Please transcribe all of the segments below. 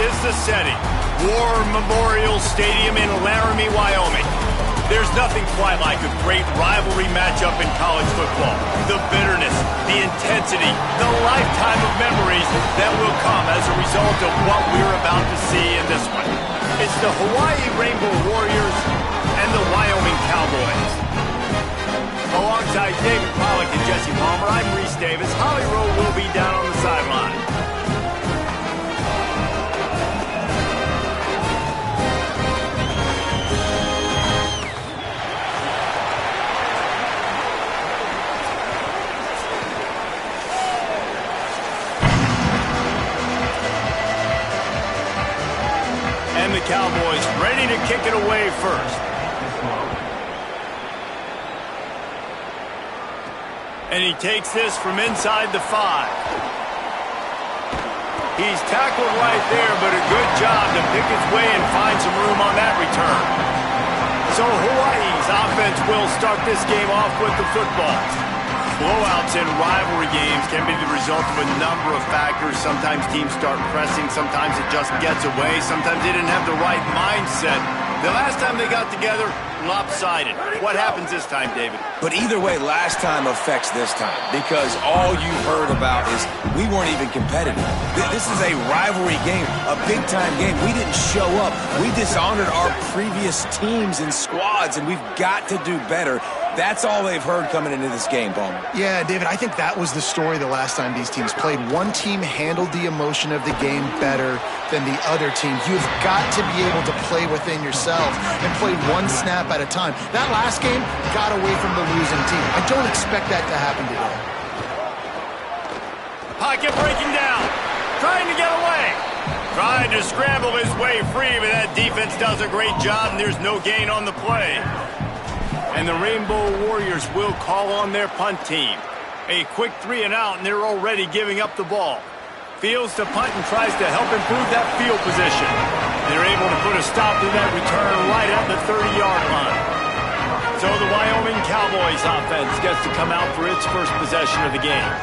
is the setting. War Memorial Stadium in Laramie, Wyoming. There's nothing quite like a great rivalry matchup in college football. The bitterness, the intensity, the lifetime of memories that will come as a result of what we're about to see in this one. It's the Hawaii Rainbow Warriors and the Wyoming Cowboys. Alongside David Pollack and Jesse Palmer, I'm Reese Davis. Holly Rowe will be down on the sideline. And the Cowboys ready to kick it away first. And he takes this from inside the 5. He's tackled right there, but a good job to pick his way and find some room on that return. So Hawaii's offense will start this game off with the football. Blowouts in rivalry games can be the result of a number of factors. Sometimes teams start pressing, sometimes it just gets away, sometimes they didn't have the right mindset. The last time they got together, lopsided. What happens this time, David? But either way, last time affects this time, because all you've heard about is we weren't even competitive. This is a rivalry game, a big-time game. We didn't show up. We dishonored our previous teams and squads, and we've got to do better. That's all they've heard coming into this game, Palmer. Yeah, David, I think that was the story the last time these teams played. One team handled the emotion of the game better than the other team. You've got to be able to play within yourself and play one snap at a time. That last game got away from the losing team. I don't expect that to happen today. Pocket breaking down, trying to get away. Trying to scramble his way free, but that defense does a great job, and there's no gain on the play. And the Rainbow Warriors will call on their punt team. A quick 3 and out, and they're already giving up the ball. Fields to punt and tries to help improve that field position. They're able to put a stop to that return right at the 30-yard line. So the Wyoming Cowboys offense gets to come out for its first possession of the game.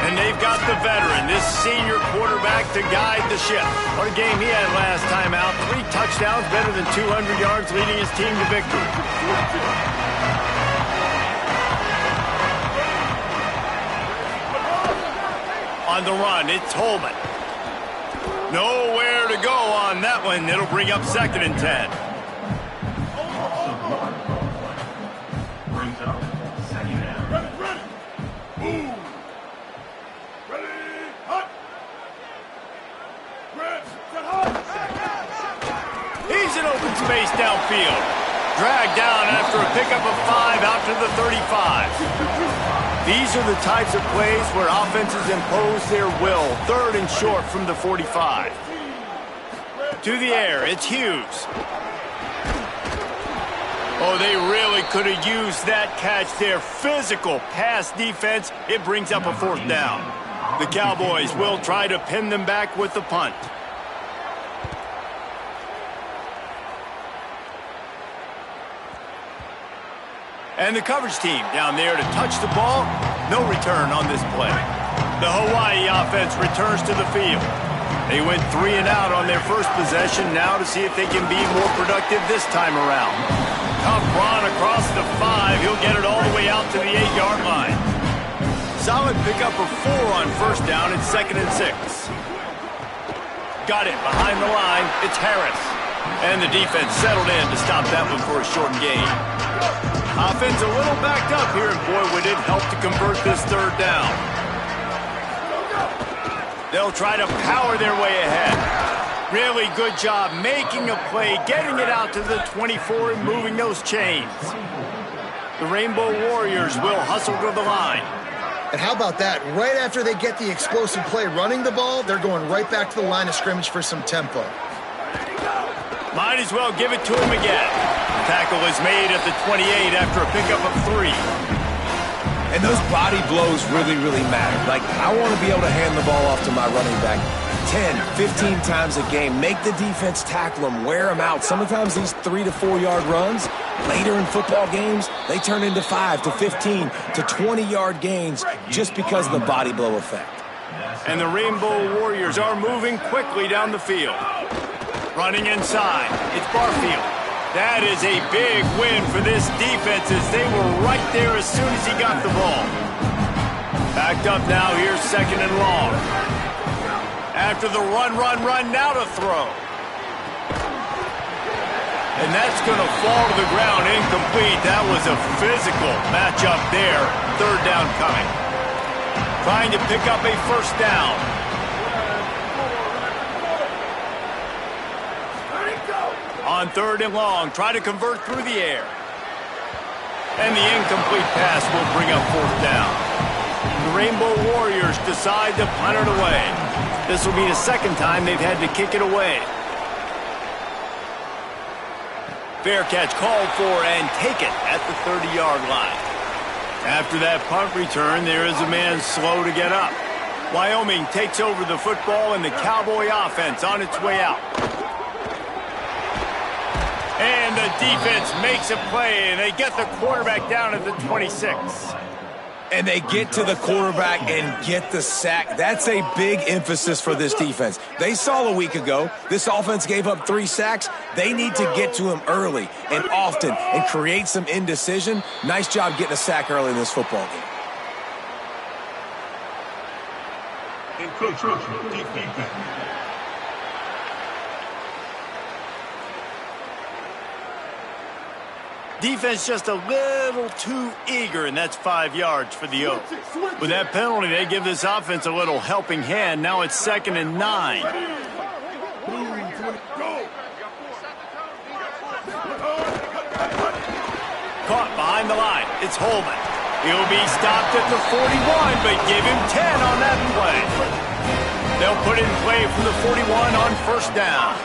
And they've got the veteran, this senior quarterback, to guide the ship. What a game he had last time out. 3 touchdowns, better than 200 yards, leading his team to victory. On the run, it's Holman. Nowhere to go on that one. It'll bring up 2nd and 10. Brings up 2nd and 10. Ready. Move. Ready. Hot. He's in open space downfield. Dragged down after a pickup of 5 out to the 35. These are the types of plays where offenses impose their will. 3rd and short from the 45. To the air, it's Hughes. Oh, they really could have used that catch there. Physical pass defense. It brings up a 4th down. The Cowboys will try to pin them back with the punt. And the coverage team down there to touch the ball. No return on this play. The Hawaii offense returns to the field. They went 3 and out on their first possession, now to see if they can be more productive this time around. Tough run across the 5. He'll get it all the way out to the 8-yard line. Solid pickup of 4 on 1st down. It's 2nd and 6. Got it behind the line. It's Harris. And the defense settled in to stop that one for a short gain. Offense a little backed up here, and boy, would it help to convert this 3rd down. They'll try to power their way ahead. Really good job making a play, getting it out to the 24 and moving those chains. The Rainbow Warriors will hustle to the line. And how about that? Right after they get the explosive play running the ball, they're going right back to the line of scrimmage for some tempo. Might as well give it to him again. Tackle is made at the 28 after a pickup of 3. And those body blows really, really matter. Like, I want to be able to hand the ball off to my running back 10, 15 times a game. Make the defense tackle them, wear them out. Sometimes these 3 to 4 yard runs, later in football games, they turn into 5 to 15 to 20 yard gains just because of the body blow effect. And the Rainbow Warriors are moving quickly down the field. Running inside, it's Barfield. That is a big win for this defense as they were right there as soon as he got the ball. Backed up now, here's second and long. After the run, now to throw. And that's going to fall to the ground incomplete. That was a physical matchup there. Third down coming. Trying to pick up a first down. On third and long, try to convert through the air. And the incomplete pass will bring up fourth down. The Rainbow Warriors decide to punt it away. This will be the second time they've had to kick it away. Fair catch called for and taken at the 30-yard line. After that punt return, there is a man slow to get up. Wyoming takes over the football and the Cowboy offense on its way out. And the defense makes a play, and they get the quarterback down at the 26. And they get to the quarterback and get the sack. That's a big emphasis for this defense. They saw a week ago, this offense gave up 3 sacks. They need to get to him early and often and create some indecision. Nice job getting a sack early in this football game. Encroachment, defense. Defense just a little too eager, and that's 5 yards for the Oaks. With that penalty, they give this offense a little helping hand. Now it's 2nd and 9. Caught behind the line. It's Holman. He'll be stopped at the 41, but give him 10 on that play. They'll put it in play from the 41 on first down.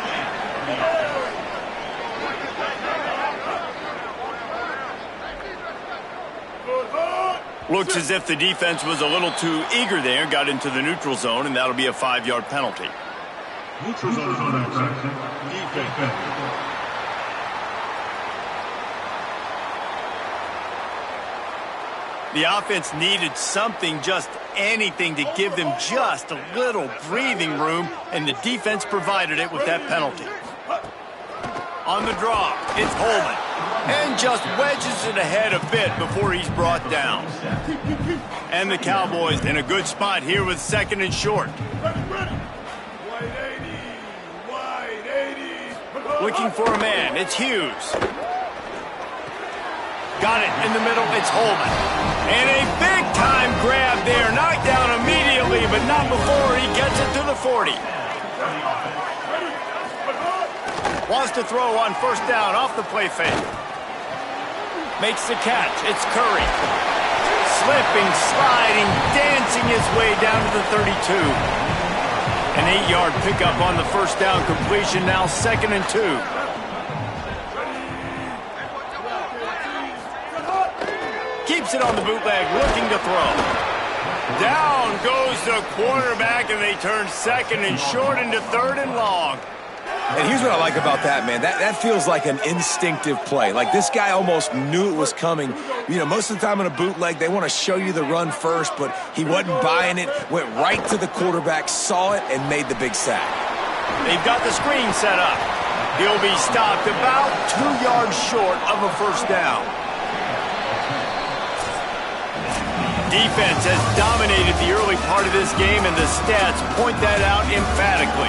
Looks as if the defense was a little too eager there, got into the neutral zone, and that'll be a 5-yard penalty. Neutral zone defense. The offense needed something, just anything, to give them just a little breathing room, and the defense provided it with that penalty. On the draw, it's Holman. And just wedges it ahead a bit before he's brought down. And the Cowboys in a good spot here with 2nd and short. Looking for a man, it's Hughes. Got it in the middle, it's Holman. And a big-time grab there, knocked down immediately, but not before he gets it to the 40. Wants to throw on first down off the play fake. Makes the catch. It's Curry. Slipping, sliding, dancing his way down to the 32. An 8-yard pickup on the first down completion, now 2nd and 2. Keeps it on the bootleg, looking to throw. Down goes the quarterback, and they turn 2nd and short into 3rd and long. And here's what I like about that, man. That feels like an instinctive play. Like this guy almost knew it was coming. You know, most of the time in a bootleg, they want to show you the run first, but he wasn't buying it, went right to the quarterback, saw it, and made the big sack. They've got the screen set up. He'll be stopped about 2 yards short of a first down. Defense has dominated the early part of this game, and the stats point that out emphatically.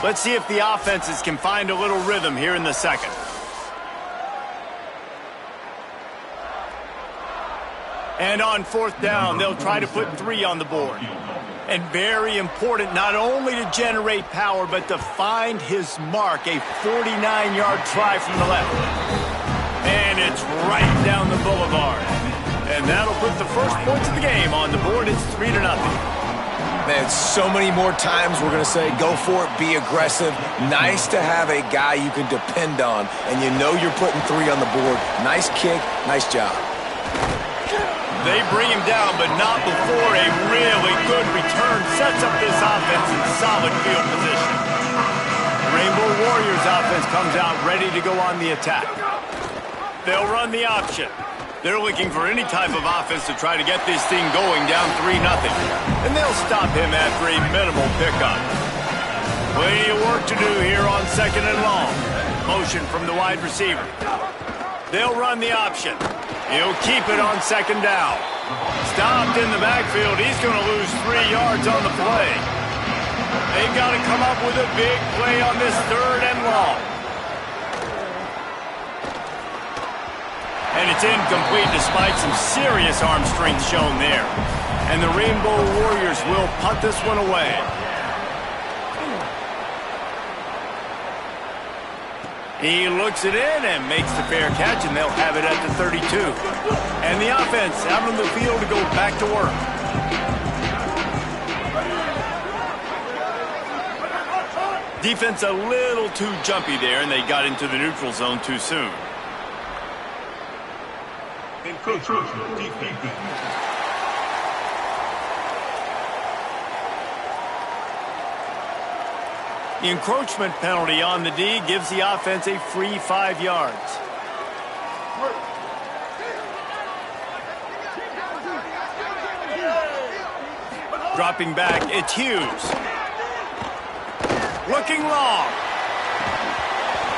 Let's see if the offenses can find a little rhythm here in the second. And on fourth down, they'll try to put 3 on the board. And very important, not only to generate power, but to find his mark, a 49-yard try from the left. And it's right down the boulevard. And that'll put the first points of the game on the board. It's 3-0. Man, so many more times we're going to say, go for it, be aggressive. Nice to have a guy you can depend on, and you know you're putting 3 on the board. Nice kick, nice job. They bring him down, but not before a really good return sets up this offense in solid field position. Rainbow Warriors offense comes out ready to go on the attack. They'll run the option. They're looking for any type of offense to try to get this thing going down 3-0. And they'll stop him after a minimal pickup. Plenty of work to do here on 2nd and long. Motion from the wide receiver. They'll run the option. He'll keep it on 2nd down. Stopped in the backfield. He's going to lose 3 yards on the play. They've got to come up with a big play on this 3rd and long. And it's incomplete despite some serious arm strength shown there. And the Rainbow Warriors will punt this one away. He looks it in and makes the fair catch, and they'll have it at the 32. And the offense out on the field to go back to work. Defense a little too jumpy there, and they got into the neutral zone too soon. Encroachment defense. The encroachment penalty on the D gives the offense a free 5 yards. Dropping back, it's Hughes. Looking long.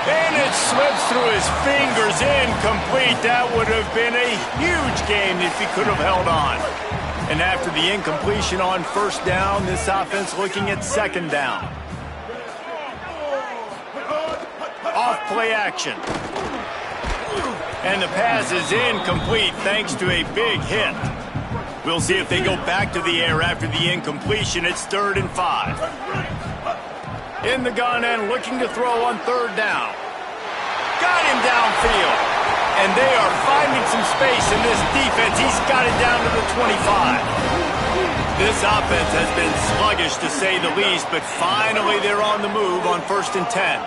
And it slips through his fingers, incomplete. That would have been a huge gain if he could have held on. And after the incompletion on 1st down, this offense looking at 2nd down. Off play action. And the pass is incomplete thanks to a big hit. We'll see if they go back to the air after the incompletion. It's 3rd and 5. In the gun and looking to throw on 3rd down. Got him downfield. And they are finding some space in this defense. He's got it down to the 25. This offense has been sluggish to say the least, but finally they're on the move on 1st and 10.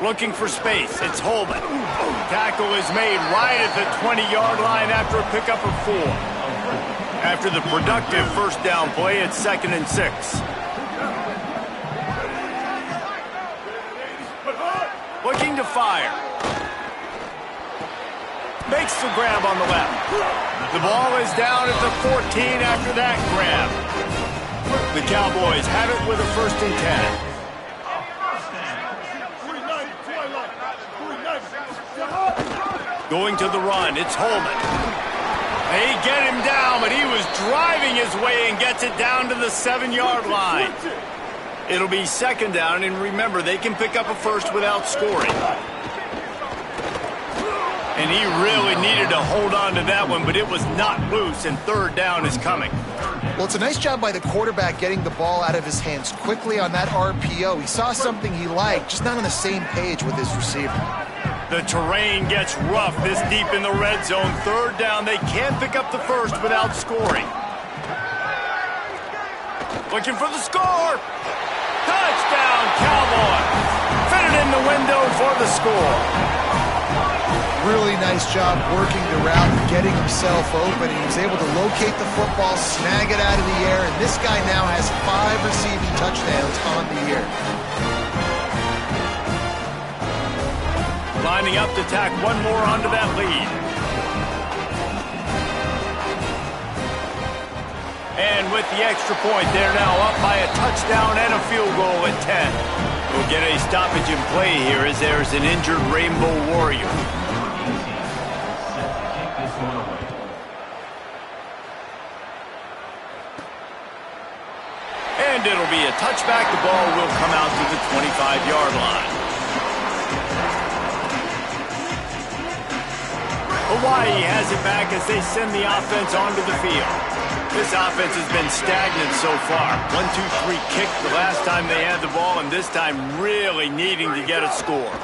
Looking for space, it's Holman. Tackle is made right at the 20-yard line after a pickup of 4. After the productive 1st down play, it's 2nd and 6. Looking to fire. Makes the grab on the left. The ball is down at the 14 after that grab. The Cowboys have it with a 1st and 10. Going to the run, it's Holman. They get him down, but he was driving his way and gets it down to the 7-yard line. It'll be 2nd down, and remember, they can pick up a 1st without scoring. And he really needed to hold on to that one, but it was not loose, and 3rd down is coming. Well, it's a nice job by the quarterback getting the ball out of his hands quickly on that RPO. He saw something he liked, just not on the same page with his receiver. The terrain gets rough this deep in the red zone. 3rd down, they can't pick up the 1st without scoring. Looking for the score. Touchdown, Cowboys. Fit it in the window for the score. Really nice job working the route and getting himself open. He was able to locate the football, snag it out of the air, and this guy now has 5 receiving touchdowns on the year. Lining up to tack one more onto that lead. And with the extra point, they're now up by a touchdown and a field goal at 10. We'll get a stoppage in play here as there's an injured Rainbow Warrior. And it'll be a touchback. The ball will come out to the 25-yard line. Hawaii has it back as they send the offense onto the field. This offense has been stagnant so far. 1-2-3 kick the last time they had the ball, and this time really needing to get a score.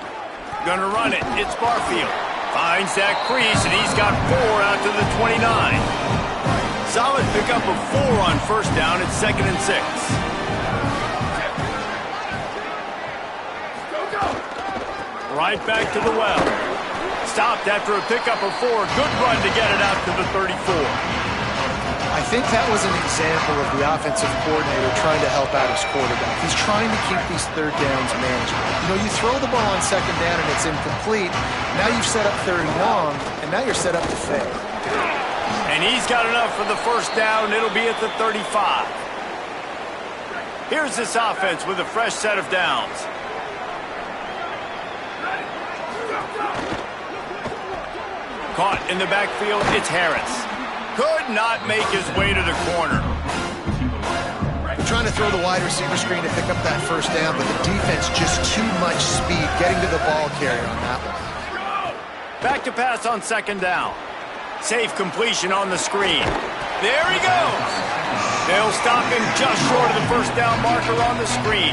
Gonna run it. It's Barfield. Finds that crease, and he's got 4 out to the 29. Solid pickup of 4 on 1st down. It's 2nd and 6. Right back to the well. Stopped after a pickup of 4. Good run to get it out to the 34. I I think that was an example of the offensive coordinator trying to help out his quarterback. He's trying to keep these third downs manageable. You know, you throw the ball on second down and it's incomplete. Now you've set up third and long, and now you're set up to fail. And he's got enough for the first down. It'll be at the 35. Here's this offense with a fresh set of downs. Caught in the backfield, it's Harris. Could not make his way to the corner. Trying to throw the wide receiver screen to pick up that first down, but the defense just too much speed getting to the ball carrier on that one. Back to pass on second down. Safe completion on the screen. There he goes. They'll stop him just short of the first down marker on the screen.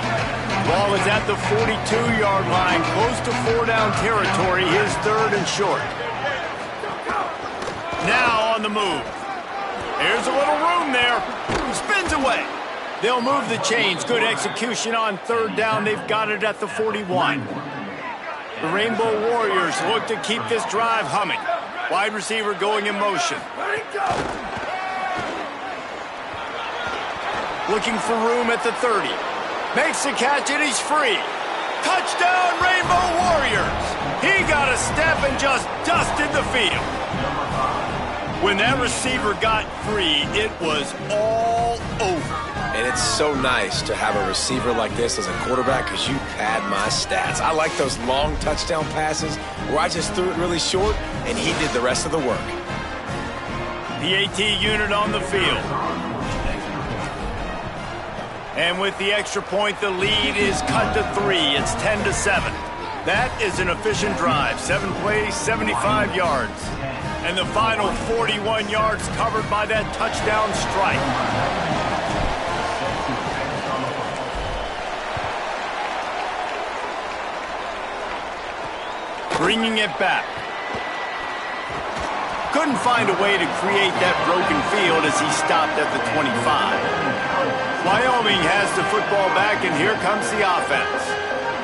Ball is at the 42-yard line, close to 4-down territory. Here's third and short. Now on the move. Here's a little room there. Spins away. They'll move the chains. Good execution on third down. They've got it at the 41. The Rainbow Warriors look to keep this drive humming. Wide receiver going in motion. Looking for room at the 30. Makes the catch and he's free. Touchdown Rainbow Warriors. He got a step and just dusted the field. When that receiver got free, it was all over. And it's so nice to have a receiver like this as a quarterback because you pad my stats. I like those long touchdown passes where I just threw it really short and he did the rest of the work. The AT unit on the field. And with the extra point, the lead is cut to 3. It's 10-7. That is an efficient drive. 7 plays, 75 yards. And the final 41 yards covered by that touchdown strike. Bringing it back. Couldn't find a way to create that broken field as he stopped at the 25. Wyoming has the football back, and here comes the offense.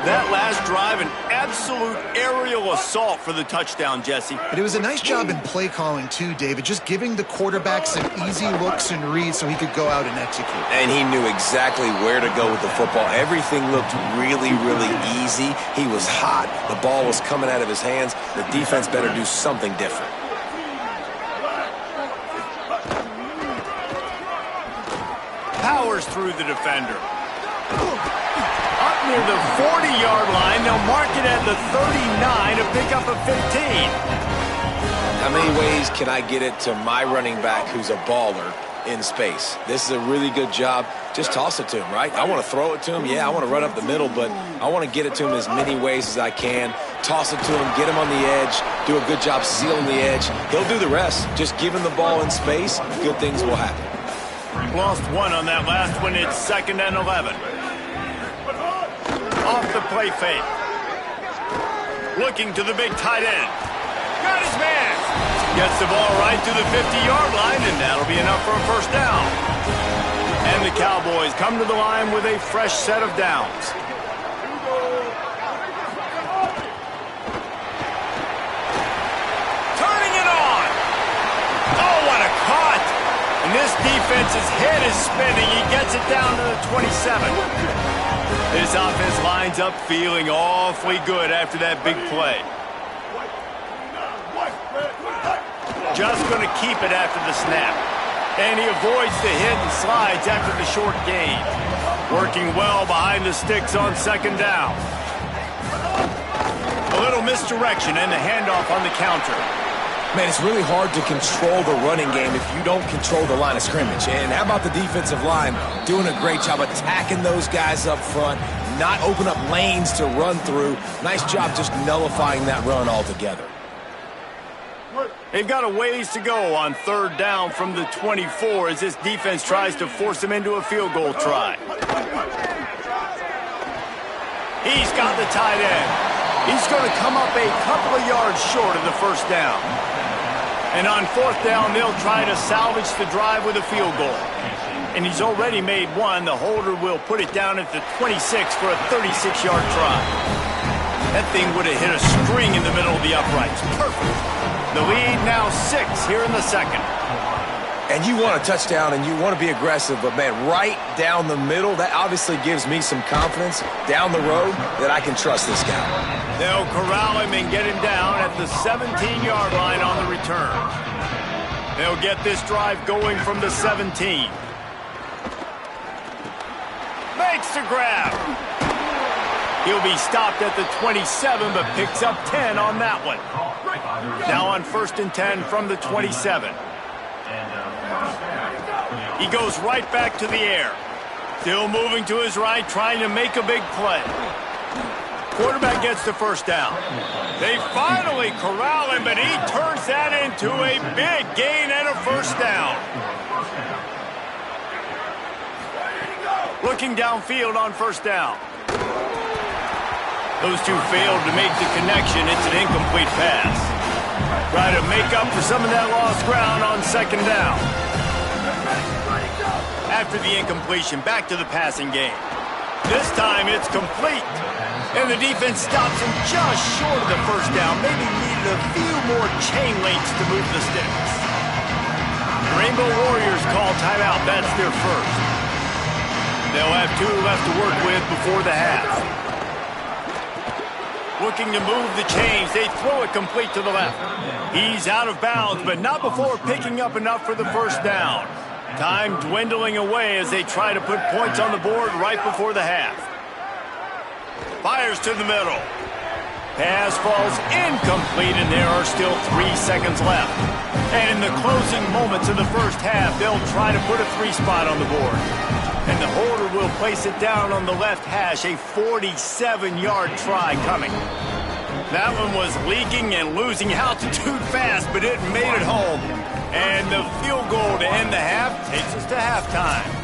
That last drive, an absolute aerial assault for the touchdown, Jesse. But it was a nice job in play calling too, David, just giving the quarterback some easy looks and reads so he could go out and execute. And he knew exactly where to go with the football. Everything looked really, really easy. He was hot. The ball was coming out of his hands. The defense better do something different. Powers through the defender. Up near the 40-yard line, they'll mark it at the 39 to pick up a 15. How many ways can I get it to my running back who's a baller in space? This is a really good job. Just toss it to him, right? I want to throw it to him. Yeah, I want to run up the middle, but I want to get it to him as many ways as I can. Toss it to him, get him on the edge, do a good job sealing the edge. He'll do the rest. Just give him the ball in space, good things will happen. Lost one on that last one. It's 2nd and 11. Off the play fake. Looking to the big tight end. Got his man. Gets the ball right to the 50-yard line, and that'll be enough for a first down. And the Cowboys come to the line with a fresh set of downs. Turning it on. Oh, what a cut. And this defense's head is spinning. He gets it down to the 27. This offense lines up feeling awfully good after that big play. Just going to keep it after the snap. And he avoids the hit and slides after the short gain. Working well behind the sticks on 2nd down. A little misdirection and the handoff on the counter. Man, it's really hard to control the running game if you don't control the line of scrimmage. And how about the defensive line doing a great job attacking those guys up front, not open up lanes to run through. Nice job just nullifying that run altogether. They've got a ways to go on 3rd down from the 24 as this defense tries to force them into a field goal try. He's got the tight end. He's going to come up a couple of yards short of the first down. And on 4th down, they'll try to salvage the drive with a field goal. And he's already made one. The holder will put it down at the 26 for a 36-yard try. That thing would have hit a string in the middle of the uprights. Perfect. The lead now 6 here in the 2nd. And you want a touchdown and you want to be aggressive, but, man, right down the middle, that obviously gives me some confidence down the road that I can trust this guy. They'll corral him and get him down at the 17-yard line on the return. They'll get this drive going from the 17. Makes the grab. He'll be stopped at the 27, but picks up 10 on that one. Now on 1st and 10 from the 27. He goes right back to the air. Still moving to his right, trying to make a big play. Quarterback gets the first down. They finally corral him, but he turns that into a big gain and a first down. Looking downfield on first down. Those two failed to make the connection. It's an incomplete pass. Try to make up for some of that lost ground on second down. After the incompletion, back to the passing game. This time it's complete. And the defense stops him just short of the first down. Maybe needed a few more chain links to move the sticks. The Rainbow Warriors call timeout. That's their first. They'll have 2 left to work with before the half. Looking to move the chains. They throw it complete to the left. He's out of bounds, but not before picking up enough for the first down. Time dwindling away as they try to put points on the board right before the half. Fires to the middle. Pass falls incomplete, and there are still 3 seconds left. And in the closing moments of the first half, they'll try to put a 3 spot on the board. And the holder will place it down on the left hash, a 47-yard try coming. That one was leaking and losing altitude fast, but it made it home. And the field goal to end the half takes us to halftime.